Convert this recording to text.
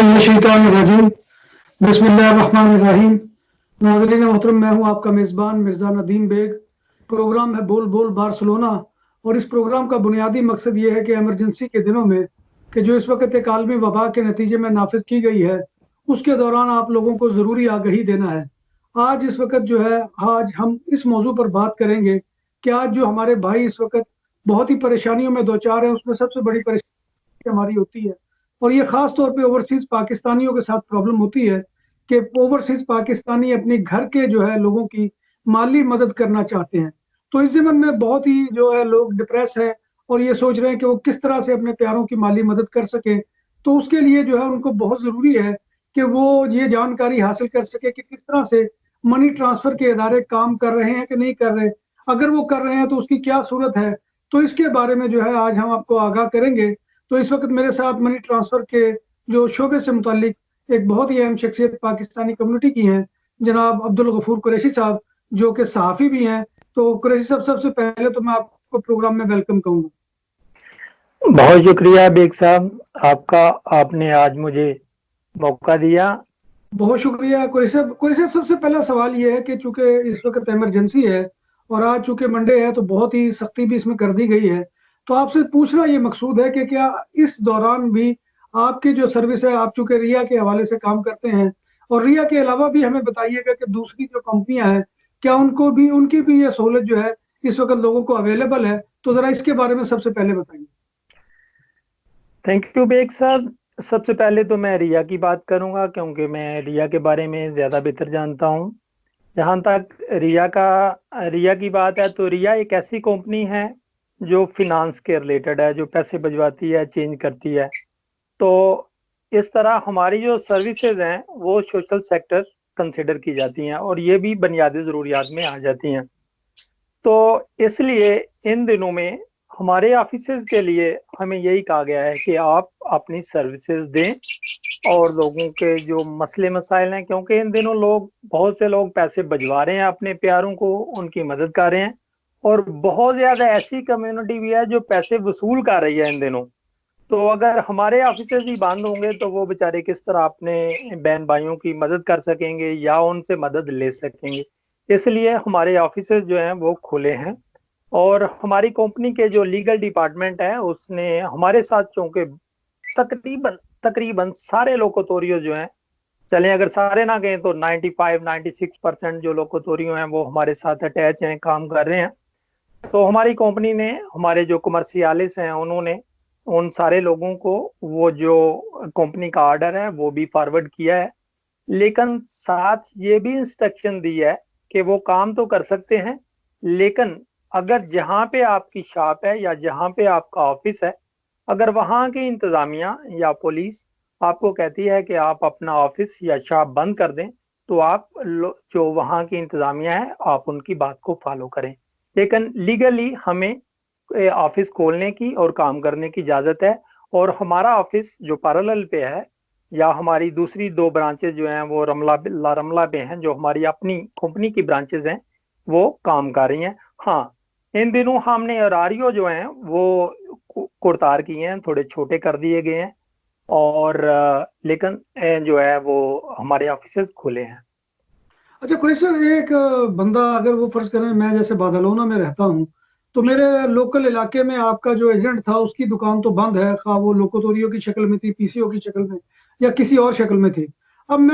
बिस्मिल्लाहिर्रहमानिर्रहीम। बिस्मिल्लाहिर्रहमानिर्रहीम। नाज़रीन मोहतरम, मैं हूं आपका मेज़बान मिर्ज़ा नदीम बेग। प्रोग्राम है बोल बोल बार्सिलोना, और इस प्रोग्राम का बुनियादी मकसद ये है कि एमरजेंसी के दिनों में कि जो इस वक्त एक आलमी वबा के नतीजे में नाफिज की गई है, उसके दौरान आप लोगों को ज़रूरी आगाही देना है। आज इस वक्त जो है, आज हम इस मौजू पर बात करेंगे कि आज जो हमारे भाई इस वक्त बहुत ही परेशानियों में दो चार हैं, उसमें सबसे बड़ी परेशानी हमारी होती है, और ये खास तौर पे ओवरसीज पाकिस्तानियों के साथ प्रॉब्लम होती है कि ओवरसीज पाकिस्तानी अपने घर के जो है लोगों की माली मदद करना चाहते हैं। तो इस ज़मन में बहुत ही जो है लोग डिप्रेस है और ये सोच रहे हैं कि वो किस तरह से अपने प्यारों की माली मदद कर सके। तो उसके लिए जो है उनको बहुत ज़रूरी है कि वो ये जानकारी हासिल कर सके कि किस तरह से मनी ट्रांसफ़र के इदारे काम कर रहे हैं कि नहीं कर रहे। अगर वो कर रहे हैं तो उसकी क्या सूरत है, तो इसके बारे में जो है आज हम आपको आगाह करेंगे। तो इस वक्त मेरे साथ मनी ट्रांसफर के जो शोबे से मुतालिक एक बहुत ही अहम शख्सियत पाकिस्तानी कम्युनिटी की हैं, जनाब अब्दुल गफूर कुरैशी साहब, जो कि सहाफ़ी भी हैं। तो कुरैशी साहब, सबसे पहले तो मैं आपको प्रोग्राम में वेलकम कहूँगा। बहुत शुक्रिया बेग साहब आपका, आपने आज मुझे मौका दिया। बहुत शुक्रिया कुरैशी साहब। कुरैशी साहब, सबसे पहला सवाल ये है कि चूंकि इस वक्त इमरजेंसी है और आज चूंकि मंडे है, तो बहुत ही सख्ती भी इसमें कर दी गई है। तो आपसे पूछना ये मकसूद है कि क्या इस दौरान भी आपकी जो सर्विस है, आप चूंकि रिया के हवाले से काम करते हैं, और रिया के अलावा भी हमें बताइएगा कि दूसरी जो कंपनियां हैं, क्या उनको भी उनकी भी ये सहूलत जो है इस वक्त लोगों को अवेलेबल है? तो जरा इसके बारे में सबसे पहले बताइए। थैंक यू बेग साहब। सबसे पहले तो मैं रिया की बात करूंगा क्योंकि मैं रिया के बारे में ज़्यादा बेहतर जानता हूं। जहां तक रिया की बात है, तो रिया एक ऐसी कंपनी है जो फिनांस के रिलेटेड है, जो पैसे भिजवाती है, चेंज करती है। तो इस तरह हमारी जो सर्विसेज हैं वो सोशल सेक्टर कंसिडर की जाती हैं और ये भी बुनियादी ज़रूरियात में आ जाती हैं। तो इसलिए इन दिनों में हमारे ऑफिसेज के लिए हमें यही कहा गया है कि आप अपनी सर्विसेज दें और लोगों के जो मसले मसाइल हैं, क्योंकि इन दिनों बहुत से लोग पैसे भिजवा रहे हैं अपने प्यारों को, उनकी मदद कर रहे हैं, और बहुत ज़्यादा ऐसी कम्युनिटी भी है जो पैसे वसूल कर रही है इन दिनों। तो अगर हमारे ऑफिसेज ही बंद होंगे तो वो बेचारे किस तरह अपने बहन भाइयों की मदद कर सकेंगे या उनसे मदद ले सकेंगे। इसलिए हमारे ऑफिसेज जो हैं वो खुले हैं, और हमारी कंपनी के जो लीगल डिपार्टमेंट है उसने हमारे साथ, चूंकि तकरीबन तकरीबन सारे लोकोतोरियो जो हैं, चलें अगर सारे ना गए तो 95-96% जो लोकोतोरियो हैं वो हमारे साथ अटैच हैं, काम कर रहे हैं। तो हमारी कंपनी ने, हमारे जो कमर्शियलिस्ट हैं, उन्होंने उन सारे लोगों को वो जो कंपनी का ऑर्डर है वो भी फॉरवर्ड किया है, लेकिन साथ ये भी इंस्ट्रक्शन दी है कि वो काम तो कर सकते हैं, लेकिन अगर जहाँ पे आपकी शॉप है या जहाँ पे आपका ऑफिस है, अगर वहाँ की इंतज़ामिया या पुलिस आपको कहती है कि आप अपना ऑफिस या शॉप बंद कर दें, तो आप जो वहाँ की इंतज़ामिया है आप उनकी बात को फॉलो करें। लेकिन लीगली हमें ऑफिस खोलने की और काम करने की इजाज़त है, और हमारा ऑफिस जो पैरेलल पे है, या हमारी दूसरी दो ब्रांचेज जो हैं वो रमला पे हैं, जो हमारी अपनी कंपनी की ब्रांचेज हैं, वो काम कर रही हैं। हाँ, इन दिनों हमने अरारियो जो हैं वो कुरतार किए हैं, थोड़े छोटे कर दिए गए हैं, और लेकिन जो है वो हमारे ऑफिसेज खुले हैं। अच्छा कुरैशी साहब, एक बंदा अगर वो फर्ज करें, मैं जैसे बादलोना में रहता हूँ, तो मेरे लोकल इलाके में आपका जो एजेंट था उसकी दुकान तो बंद है, खा वो लोकोतोरियो की शक्ल में थी, पीसीओ की शक्ल में या किसी और शक्ल में थी। अब मैं